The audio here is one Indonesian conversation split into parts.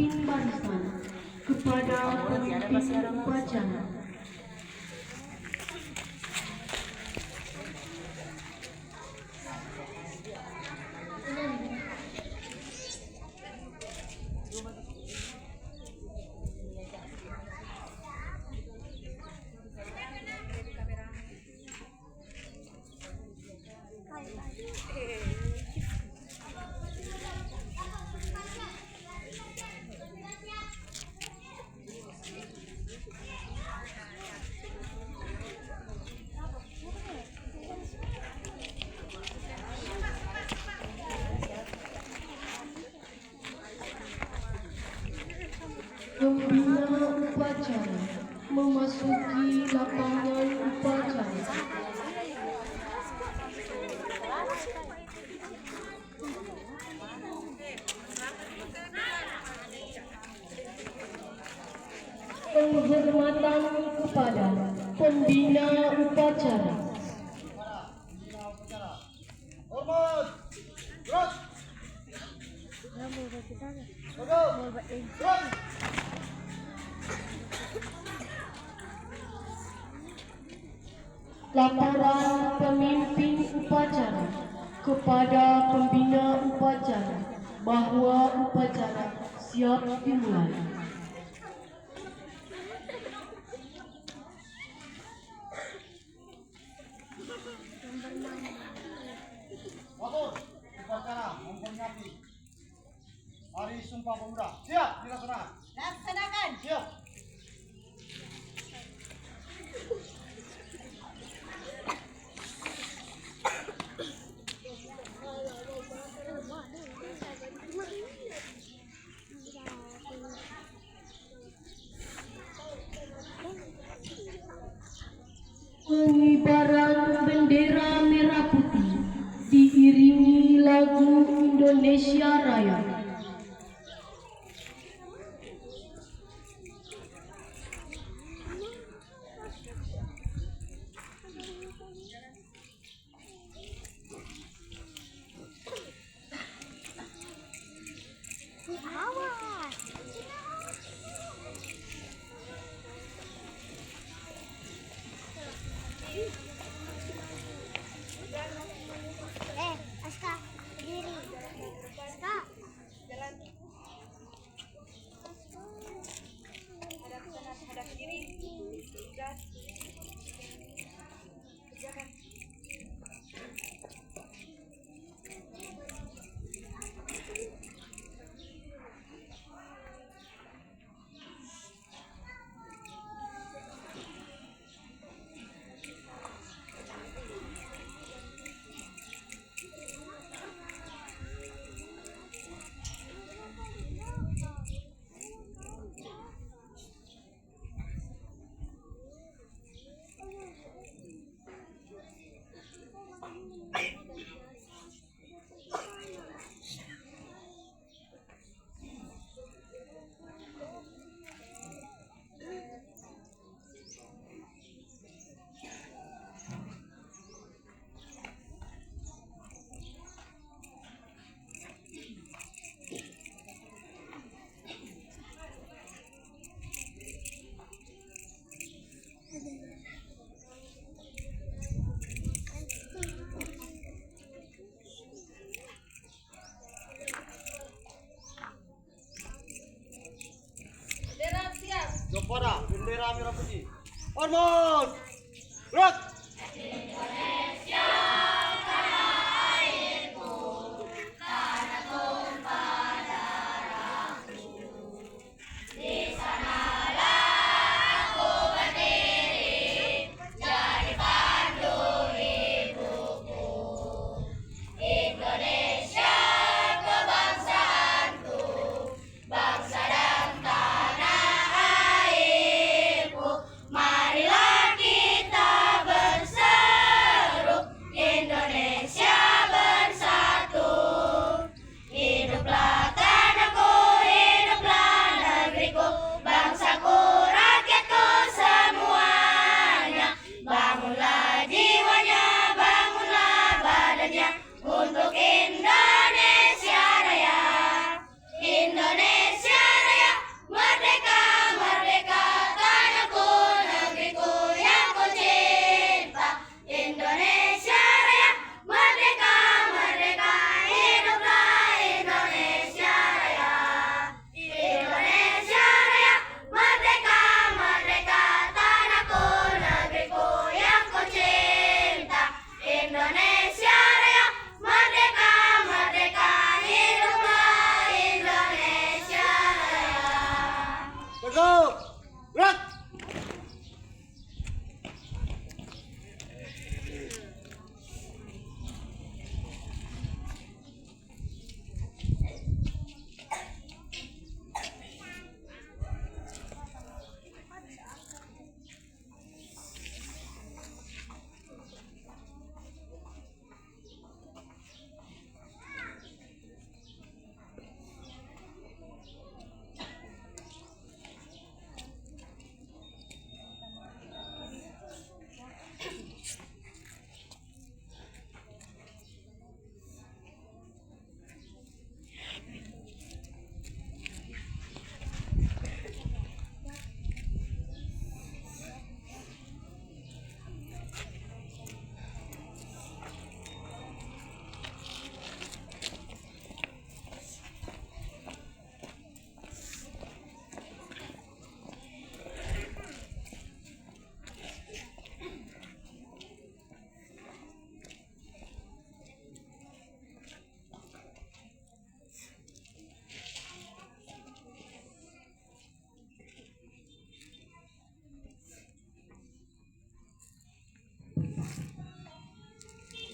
pemimpin barisan, kepada pemimpin upacara. Pembina upacara memasuki lapangan upacara. Penghormatan kepada pembina upacara. Hormat. Gerak. Gerak. Laporan pemimpin upacara kepada pembina upacara bahawa upacara siap dimulai. Atur upacara memperingati Hari Sumpah Pemuda. Siap dilaksanakan. Laksanakan. Siap. Pengibaran bendera merah putih diiringi lagu Indonesia Raya. Aska, berdiri. Aska. Jalan. Hadap kanan, hadap kiri. Gas. Kerjakan. Kepada bendera merah putih. Hormat. Gerak. Marilah kita Lagu. Gerak.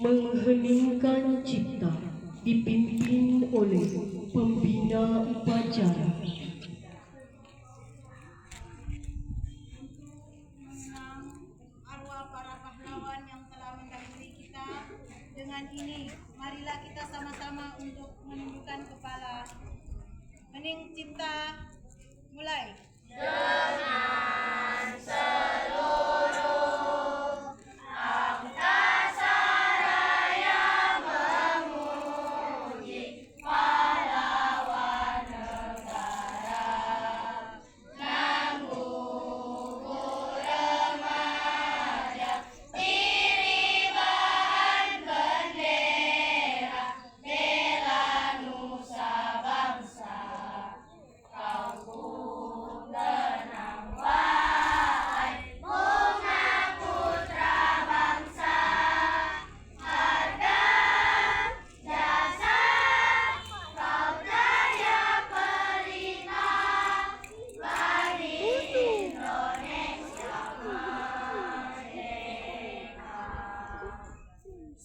Mengheningkan cipta dipimpin oleh pembina upacara. Arwah para pahlawan yang telah mendahului kita. Dengan ini, marilah kita sama-sama untuk menundukkan kepala. Hening cipta, mulai.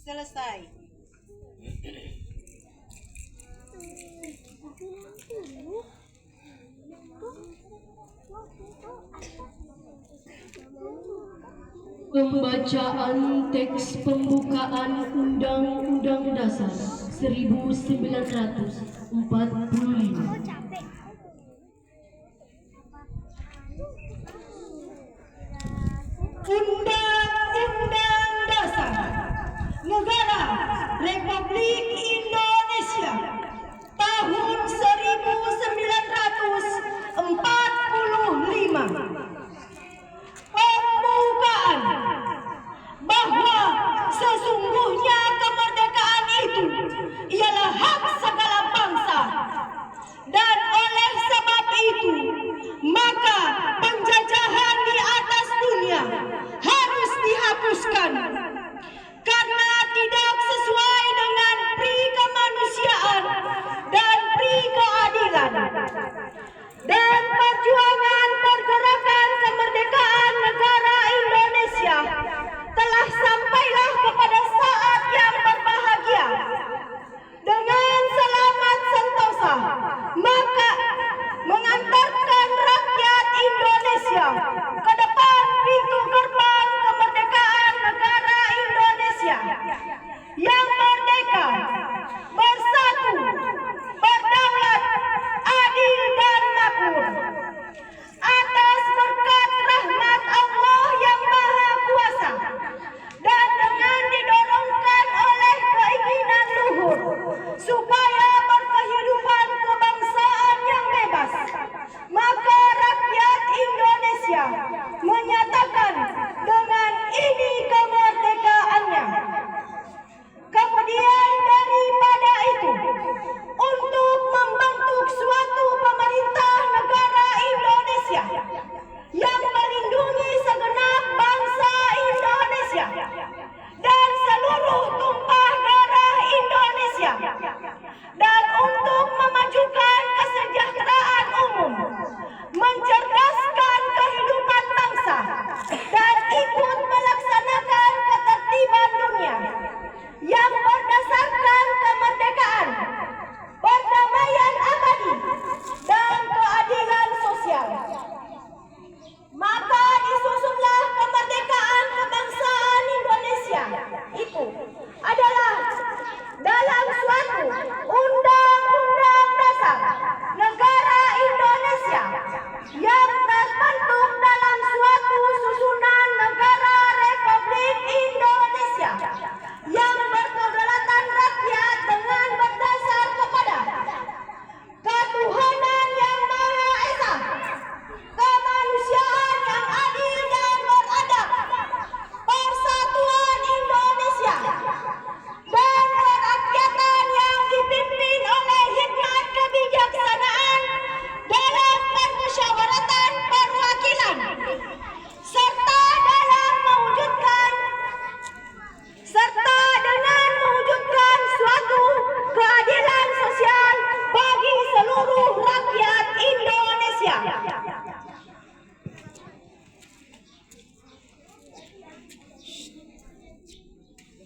Selesai. Pembacaan teks pembukaan Undang-Undang Dasar 1945. Undang-Undang Dasar Negara Republik Indonesia tahun 1945. Pembukaan bahwa sesungguhnya kemerdekaan itu ialah hak segala bangsa, dan oleh sebab itu maka penjajahan di atas dunia harus dihapuskan karena tidak sesuai dengan pri kemanusiaan dan pri keadilan. Dan perjuangan pergerakan kemerdekaan negara Indonesia telah sampailah kepada saat yang berbahagia. Dengan selamat sentosa, maka mengantarkan rakyat Indonesia ke depan pintu gerbang kemerdekaan negara Indonesia yang merdeka, bersatu, berdaulat, adil dan makmur. Atas berkat rahmat Allah yang Maha Kuasa dan dengan didorongkan oleh keinginan luhur supaya berkehidupan kebangsaan yang bebas, maka rakyat Indonesia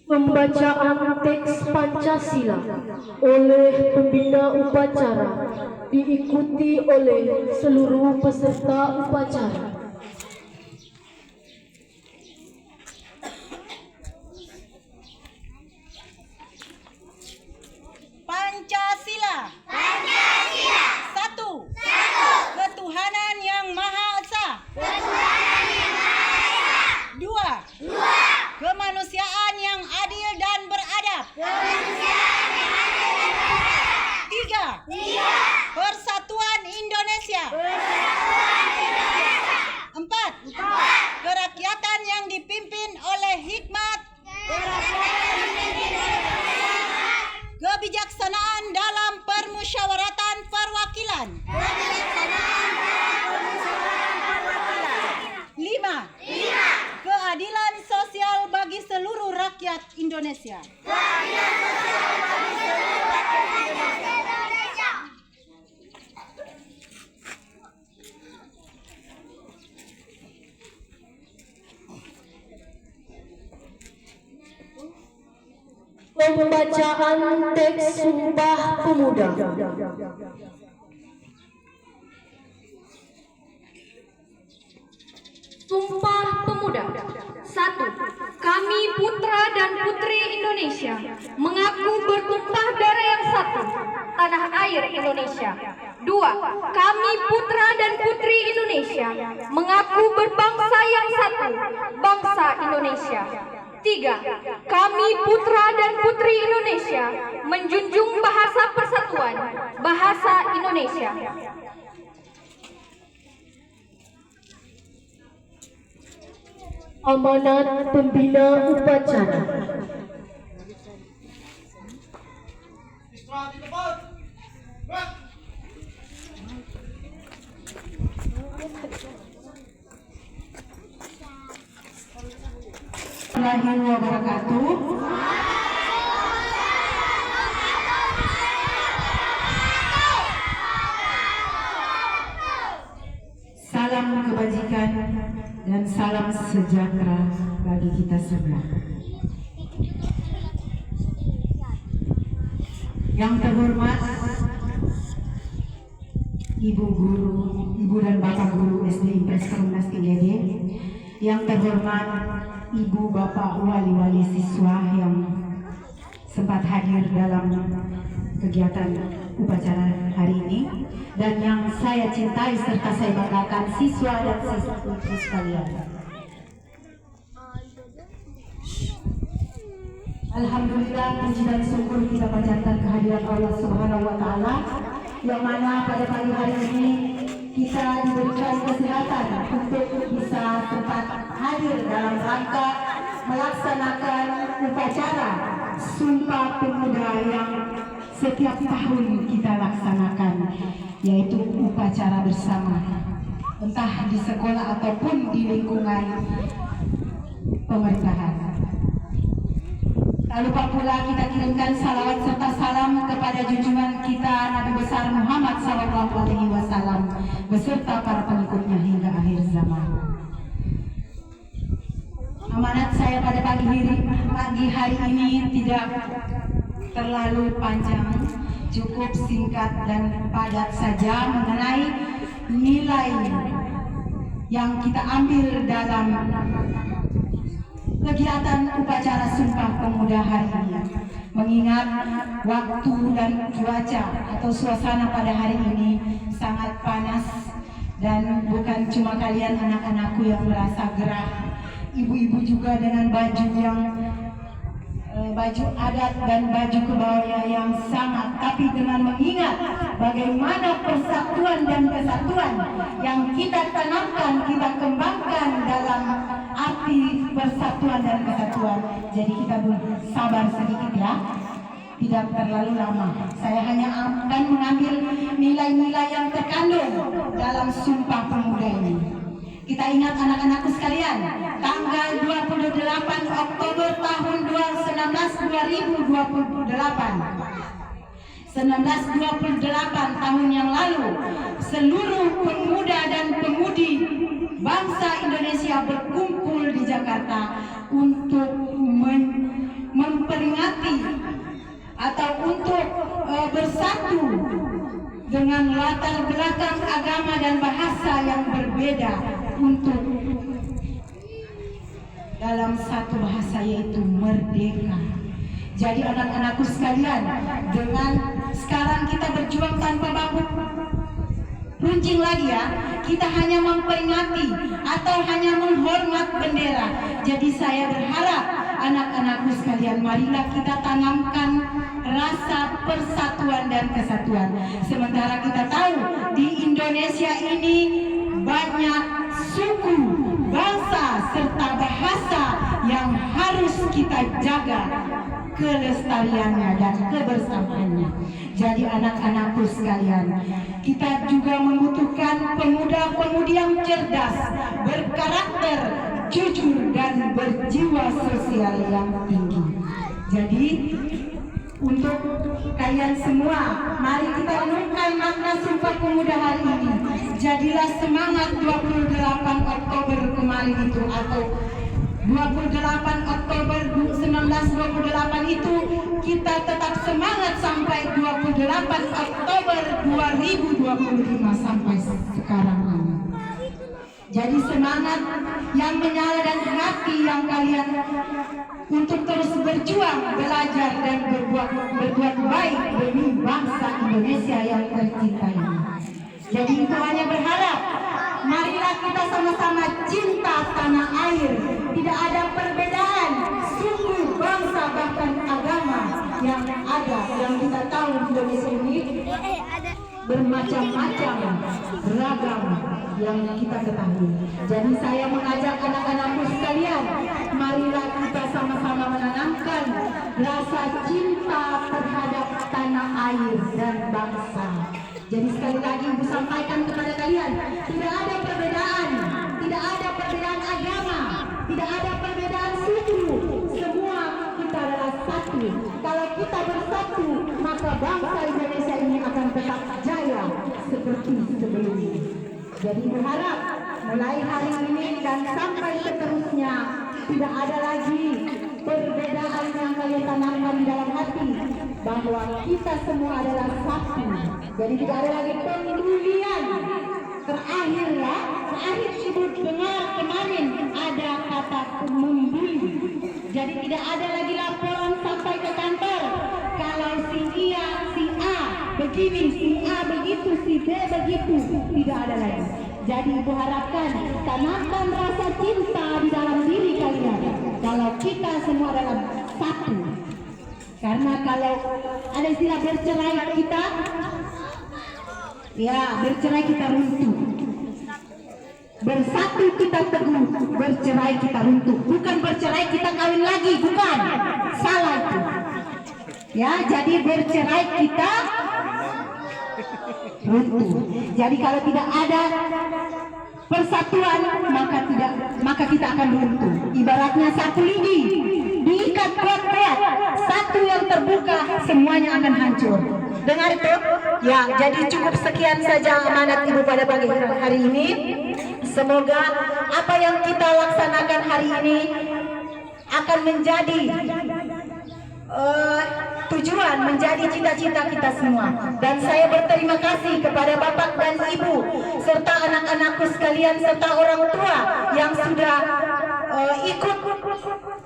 Pembacaan teks Pancasila oleh pembina upacara diikuti oleh seluruh peserta upacara. Pancasila. Satu. Ketuhanan yang Maha Esa. Dua. Kemanusiaan yang adil dan beradab. Tiga. Persatuan Indonesia. Empat. Kerakyatan yang dipimpin oleh hikmat. Kebijaksanaan dalam permusyawaratan perwakilan. 5. Keadilan sosial bagi seluruh rakyat Indonesia. Pembacaan teks Sumpah Pemuda. Sumpah Pemuda. 1. Kami putra dan putri Indonesia mengaku bertumpah darah yang satu, tanah air Indonesia. 2. Kami putra dan putri Indonesia mengaku berbangsa yang satu, bangsa Indonesia. 3. Kami putra dan putri Indonesia menjunjung bahasa persatuan, bahasa Indonesia. Amanat pembina upacara. Istirahat di tempat. Gerak. Warahmatullahi wabarakatuh. Salam kebajikan dan salam sejahtera bagi kita semua. Yang terhormat Ibu Guru, Ibu dan Bapak Guru SD Impres Perumnas IGD, yang terhormat Ibu Bapak wali-wali siswa yang sempat hadir dalam kegiatan upacara hari ini, dan yang saya cintai serta saya banggakan siswa dan siswi sekalian. Alhamdulillah, puji dan syukur kita panjatkan kehadiran Allah Subhanahu wa Ta'ala, yang mana pada pagi hari ini kita diberikan kesehatan untuk bisa sempat hadir dalam rangka melaksanakan upacara Sumpah Pemuda yang setiap tahun kita laksanakan, yaitu upacara bersama, entah di sekolah ataupun di lingkungan pemerintahan. Tak lupa pula kita kirimkan salawat serta salam kepada junjungan kita Nabi besar Muhammad SAW beserta para pengikutnya hingga akhir zaman. Amanat saya pada pagi hari ini tidak terlalu panjang, cukup singkat dan padat saja mengenai nilai yang kita ambil dalam kegiatan upacara Sumpah Pemuda hari ini. Mengingat waktu dan cuaca atau suasana pada hari ini sangat panas, dan bukan cuma kalian anak-anakku yang merasa gerah, ibu-ibu juga dengan baju adat dan baju kebaya yang sangat, tapi dengan mengingat bagaimana persatuan dan kesatuan yang kita tanamkan, kita kembangkan dalam arti persatuan dan kesatuan. Jadi kita sabar sedikit ya, tidak terlalu lama. Saya hanya akan mengambil nilai-nilai yang terkandung dalam Sumpah Pemuda ini. Kita ingat anak-anakku sekalian, tanggal 28 Oktober tahun 2028, 1928 tahun yang lalu, seluruh pemuda dan bahasa yang berbeda untuk dalam satu bahasa, yaitu merdeka. Jadi anak-anakku sekalian, dengan sekarang kita berjuang tanpa bambu runcing lagi ya, kita hanya memperingati atau hanya menghormat bendera. Jadi saya berharap anak-anakku sekalian, marilah kita tanamkan rasa persatuan dan kesatuan. Sementara kita tahu di Indonesia ini banyak suku, bangsa, serta bahasa yang harus kita jaga kelestariannya dan kebersamaannya. Jadi anak-anakku sekalian, kita juga membutuhkan pemuda-pemudi yang cerdas, berkarakter, jujur, dan berjiwa sosial yang tinggi. Jadi untuk kalian semua, mari kita renungkan makna Sumpah Pemuda hari ini. Jadilah semangat 28 Oktober kemarin itu, atau 28 Oktober 1928 itu, kita tetap semangat sampai 28 Oktober 2025 sampai sekarang ini. Jadi semangat yang menyala dan hati yang kalian untuk terus berjuang, belajar dan berbuat baik demi bangsa Indonesia yang tercinta ini. Jadi itu hanya berharap, marilah kita sama-sama cinta tanah air. Tidak ada perbedaan suku, bangsa, bahkan agama yang ada. Yang kita tahu Indonesia ini bermacam-macam, beragam yang kita ketahui. Jadi saya mengajak anak-anakku sekalian, marilah kita sama-sama menanamkan rasa cinta terhadap tanah air dan bangsa. Jadi sekali lagi Ibu sampaikan kepada kalian, tidak ada perbedaan, tidak ada perbedaan agama, tidak ada perbedaan suku. Semua kita adalah satu. Kalau kita bersatu, maka bangsa Indonesia ini akan tetap jaya seperti sebelumnya. Jadi berharap mulai hari ini dan sampai seterusnya tidak ada lagi perbedaan yang kalian tanamkan di dalam hati, bahwa kita semua adalah satu. Jadi tidak ada lagi pembulian. Terakhir ya, terakhir Ibu dengar kemarin ada kata membuli. Jadi tidak ada lagi laporan sampai ke kantor kalau si A begini, si A begitu, si B begitu, tidak ada lagi. Jadi Ibu harapkan tanamkan rasa cinta di dalam diri kalian, kalau kita semua adalah satu. Karena kalau ada istilah bercerai kita, ya bercerai kita runtuh. Bersatu kita teguh, bercerai kita runtuh. Bukan bercerai kita kawin lagi, bukan. Salah itu. Ya, jadi bercerai kita runtuh. Jadi kalau tidak ada persatuan, maka kita akan runtuh. Ibaratnya satu lidi diikat kuat-kuat, satu yang terbuka semuanya akan hancur. Dengar itu? Ya, jadi cukup sekian saja amanat Ibu pada pagi hari ini. Semoga apa yang kita laksanakan hari ini akan menjadi tujuan, menjadi cita-cita kita semua. Dan saya berterima kasih kepada Bapak dan Ibu serta anak-anakku sekalian serta orang tua yang sudah ikut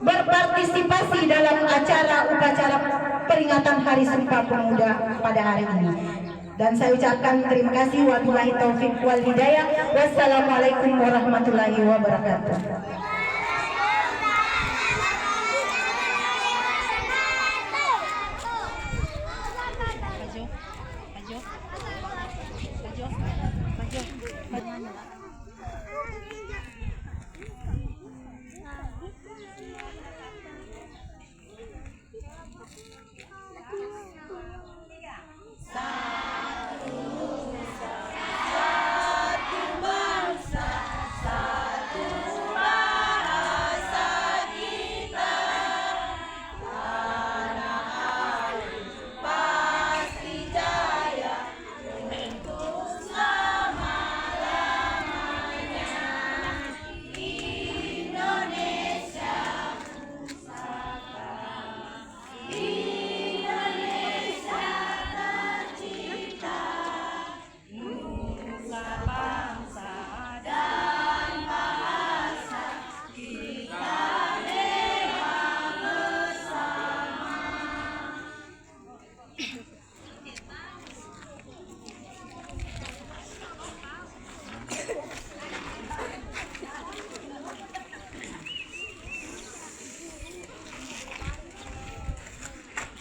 berpartisipasi dalam upacara peringatan Hari Sumpah Pemuda pada hari ini. Dan saya ucapkan terima kasih. Wabillahi taufik wal hidayah. Wassalamualaikum warahmatullahi wabarakatuh.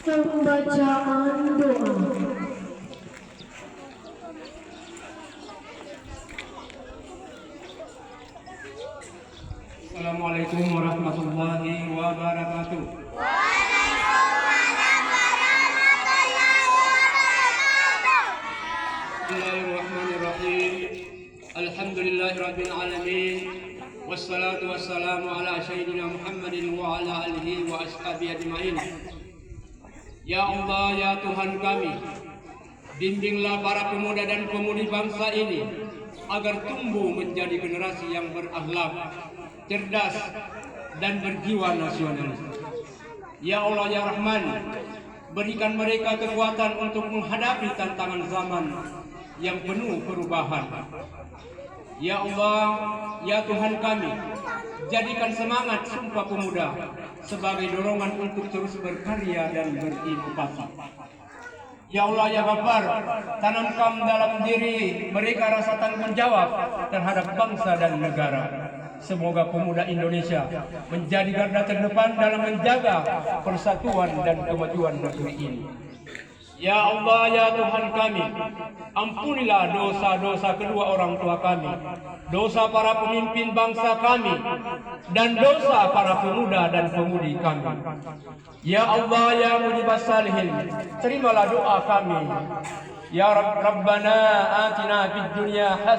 Pembacaan doa. Assalamualaikum warahmatullahi wabarakatuh. Bismillahirrahmanirrahim. Alhamdulillahirabbil alamin. Wassalatu wassalamu ala sayyidina Muhammadin wa ala alihi wa ashabihi ajmain. Ya Allah, ya Tuhan kami, bimbinglah para pemuda dan pemudi bangsa ini agar tumbuh menjadi generasi yang berakhlak, cerdas, dan berjiwa nasionalis. Ya Allah, ya Rahman, berikan mereka kekuatan untuk menghadapi tantangan zaman yang penuh perubahan. Ya Allah, ya Tuhan kami, jadikan semangat Sumpah Pemuda sebagai dorongan untuk terus berkarya dan berinovasi. Ya Allah, ya Ghaffar, tanamkan dalam diri mereka rasa tanggung jawab terhadap bangsa dan negara. Semoga pemuda Indonesia menjadi garda terdepan dalam menjaga persatuan dan kemajuan negeri ini. Ya Allah, ya Tuhan kami, ampunilah dosa-dosa kedua orang tua kami, dosa para pemimpin bangsa kami, dan dosa para pemuda dan pemudi kami. Ya Allah, ya Mujibas Salihin, terimalah doa kami. Ya Rabbana atina fid dunya hasanah